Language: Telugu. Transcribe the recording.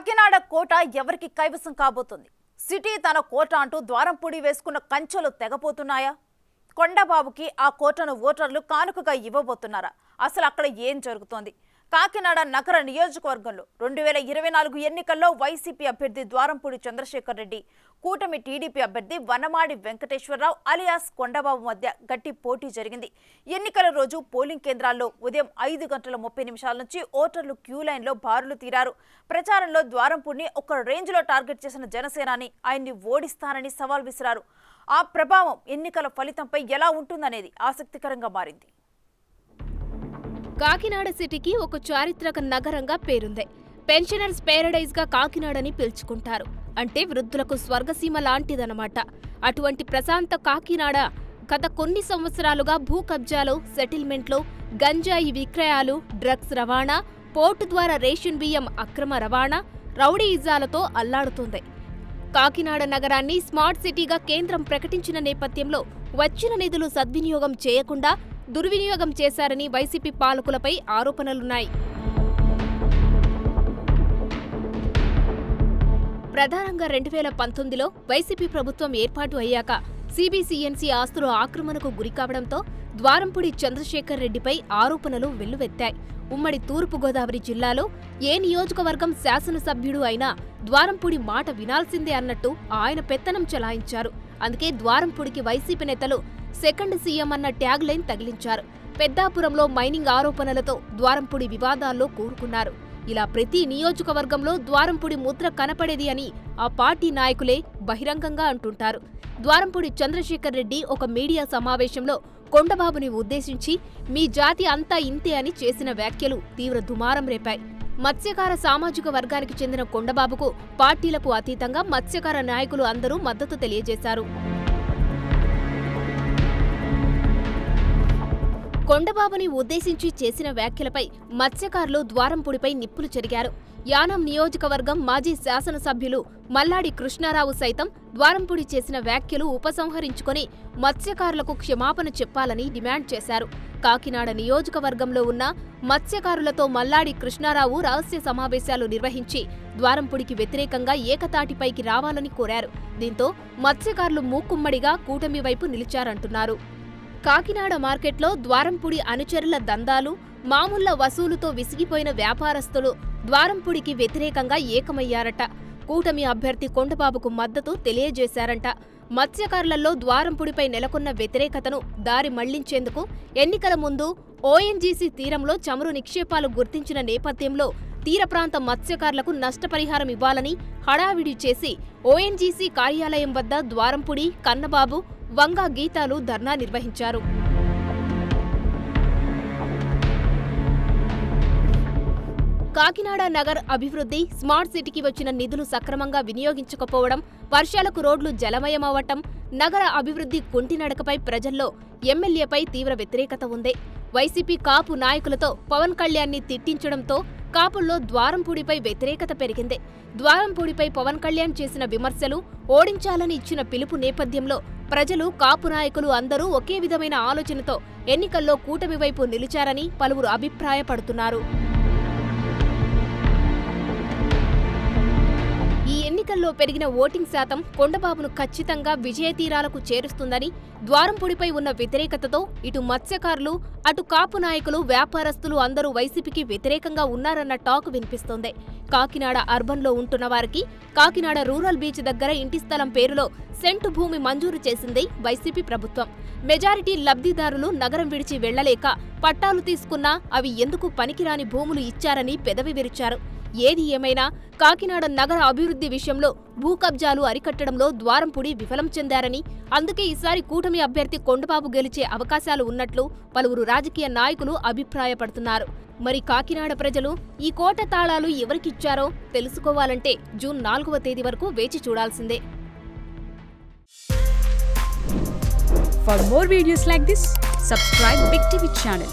కాకినాడ కోట ఎవరికి కైవసం కాబోతుంది? సిటీ తన కోట అంటూ ద్వారంపూడి వేసుకున్న కంచెలు తెగపోతున్నాయా? కొండబాబుకి ఆ కోటను ఓటర్లు కానుకగా ఇవ్వబోతున్నారా? అసలు అక్కడ ఏం జరుగుతోంది? కాకినాడ నగర నియోజకవర్గంలో 2024 ఎన్నికల్లో వైసీపీ అభ్యర్థి ద్వారంపూడి చంద్రశేఖర్ రెడ్డి, కూటమి టీడీపీ అభ్యర్థి వనమాడి వెంకటేశ్వరరావు అలియాస్ కొండబాబు మధ్య గట్టి పోటీ జరిగింది. ఎన్నికల రోజు పోలింగ్ కేంద్రాల్లో ఉదయం 5:30 నుంచి ఓటర్లు క్యూ లైన్లో బారులు తీరారు. ప్రచారంలో ద్వారంపూడిని ఒక రేంజ్లో టార్గెట్ చేసిన జనసేనాని ఆయన్ని ఓడిస్తానని సవాల్ విసిరారు. ఆ ప్రభావం ఎన్నికల ఫలితంపై ఎలా ఉంటుందనేది ఆసక్తికరంగా మారింది. కాకినాడ సిటీకి ఒక చారిత్రక నగరంగా పేరుంది. పెన్షనర్స్ పేరడైజ్ గా కాకినాడని పిలుచుకుంటారు. అంటే వృద్ధులకు స్వర్గసీమ లాంటిదన్నమాట. అటువంటి ప్రశాంత కాకినాడ గత కొన్ని సంవత్సరాలుగా భూ కబ్జాలు, సెటిల్మెంట్లు, గంజాయి విక్రయాలు, డ్రగ్స్ రవాణా, పోర్టు ద్వారా రేషన్ బియ్యం అక్రమ రవాణా, రౌడీయిజాలతో అల్లాడుతోంది. కాకినాడ నగరాన్ని స్మార్ట్ సిటీగా కేంద్రం ప్రకటించిన నేపథ్యంలో వచ్చిన నిధులు సద్వినియోగం చేయకుండా దుర్వినియోగం చేశారని వైసీపీ పాలకులపై ఆరోపణలున్నాయి. ప్రధానంగా 2019లో వైసీపీ ప్రభుత్వం ఏర్పాటు అయ్యాక సిబిసిఎన్సి ఆస్తుల ఆక్రమణకు గురికావడంతో ద్వారంపూడి చంద్రశేఖర్ రెడ్డిపై ఆరోపణలు వెల్లువెత్తాయి. ఉమ్మడి తూర్పుగోదావరి జిల్లాలో ఏ నియోజకవర్గం శాసనసభ్యుడు అయినా ద్వారంపూడి మాట వినాల్సిందే అన్నట్టు ఆయన పెత్తనం చెలాయించారు. అందుకే ద్వారంపూడికి వైసీపీ నేతలు సెకండ్ సీఎం అన్న ట్యాగ్ లైన్ తగిలించారు. పెద్దాపురంలో మైనింగ్ ఆరోపణలతో ద్వారంపూడి వివాదాల్లో కూరుకున్నారు. ఇలా ప్రతి నియోజకవర్గంలో ద్వారంపూడి ముద్ర కనపడేది అని ఆ పార్టీ నాయకులే బహిరంగంగా అంటుంటారు. ద్వారంపూడి చంద్రశేఖర్ రెడ్డి ఒక మీడియా సమావేశంలో కొండబాబుని ఉద్దేశించి మీ జాతి అంతా ఇంతే అని చేసిన వ్యాఖ్యలు తీవ్ర దుమారం రేపాయి. మత్స్యకార సామాజిక వర్గానికి చెందిన కొండబాబుకు పార్టీలకు అతీతంగా మత్స్యకార నాయకులు అందరూ మద్దతు తెలియజేశారు. కొండబాబుని ఉద్దేశించి చేసిన వ్యాఖ్యలపై మత్స్యకారులు ద్వారంపూడిపై నిప్పులు చెరిగారు. యానం నియోజకవర్గం మాజీ శాసనసభ్యులు మల్లాడి కృష్ణారావు సైతం ద్వారంపూడి చేసిన వ్యాఖ్యలు ఉపసంహరించుకొని మత్స్యకారులకు క్షమాపణ చెప్పాలని డిమాండ్ చేశారు. కాకినాడ నియోజకవర్గంలో ఉన్న మత్స్యకారులతో మల్లాడి కృష్ణారావు రహస్య సమావేశాలు నిర్వహించి ద్వారంపూడికి వ్యతిరేకంగా ఏకతాటిపైకి రావాలని కోరారు. దీంతో మత్స్యకారులు మూకుమ్మడిగా కూటమి వైపు నిలిచారంటున్నారు. కాకినాడ మార్కెట్లో ద్వారంపూడి అనుచరుల దందాలు, మామూళ్ల వసూలుతో విసిగిపోయిన వ్యాపారస్తులు ద్వారంపూడికి వ్యతిరేకంగా ఏకమయ్యారట. కూటమి అభ్యర్థి కొండబాబుకు మద్దతు తెలియజేశారంట. మత్స్యకారులలో ద్వారంపూడిపై నెలకొన్న వ్యతిరేకతను దారి మళ్లించేందుకు ఎన్నికల ముందు ఓఎన్జీసీ తీరంలో చమురు నిక్షేపాలు గుర్తించిన నేపథ్యంలో తీర ప్రాంత మత్స్యకారులకు నష్టపరిహారం ఇవ్వాలని హడావిడి చేసి ఓఎన్జీసీ కార్యాలయం వద్ద ద్వారంపూడి, కన్నబాబు, వంగా గీతాలు ధర్నా నిర్వహించారు. కాకినాడ నగర్ అభివృద్ధి, స్మార్ట్ సిటీకి వచ్చిన నిధులు సక్రమంగా వినియోగించకపోవడం, వర్షాలకు రోడ్లు జలమయమవటం, నగర అభివృద్ధి కుంటినడకపై ప్రజల్లో ఎమ్మెల్యేపై తీవ్ర వ్యతిరేకత ఉంది. వైసీపీ కాపు నాయకులతో పవన్ కళ్యాణ్ని తిట్టించడంతో కాపుల్లో ద్వారంపూడిపై వ్యతిరేకత పెరిగింది. ద్వారంపూడిపై పవన్ కళ్యాణ్ చేసిన విమర్శలు, ఓడించాలని ఇచ్చిన పిలుపు నేపథ్యంలో ప్రజలు, కాపు నాయకులు అందరూ ఒకే విధమైన ఆలోచనతో ఎన్నికల్లో కూటమి వైపు నిలిచారని పలువురు అభిప్రాయపడుతున్నారు. ఈ ఎన్నికల్లో పెరిగిన ఓటింగ్ శాతం కొండబాబును ఖచ్చితంగా విజయతీరాలకు చేరుస్తుందని, ద్వారంపూడిపై ఉన్న వ్యతిరేకతతో ఇటు మత్స్యకారులు, అటు కాపు నాయకులు, వ్యాపారస్తులు అందరూ వైసీపీకి వ్యతిరేకంగా ఉన్నారన్న టాక్ వినిపిస్తోంది. కాకినాడ అర్బన్లో ఉంటున్న వారికి కాకినాడ రూరల్ బీచ్ దగ్గర ఇంటి స్థలం పేరులో సెంటు భూమి మంజూరు చేసింది వైసీపీ ప్రభుత్వం. మెజారిటీ లబ్ధిదారులు నగరం విడిచి వెళ్లలేక పట్టాలు తీసుకున్నా అవి ఎందుకు పనికిరాని భూములు ఇచ్చారని పెదవి విరిచారు. ఏది ఏమైనా కాకినాడ నగర అభివృద్ధి విషయంలో భూ కబ్జాలు అరికట్టడంలో ద్వారంపూడి విఫలం చెందారని, అందుకే ఈసారి కూటమి అభ్యర్థి కొండబాబు గెలిచే అవకాశాలు ఉన్నట్లు పలువురు రాజకీయ నాయకులు అభిప్రాయపడుతున్నారు. మరి కాకినాడ ప్రజలు ఈ కోట తాళాలు ఎవరికిచ్చారో తెలుసుకోవాలంటే జూన్ 4వ తేదీ వరకు వేచి చూడాల్సిందే. For more videos like this, subscribe Big TV channel.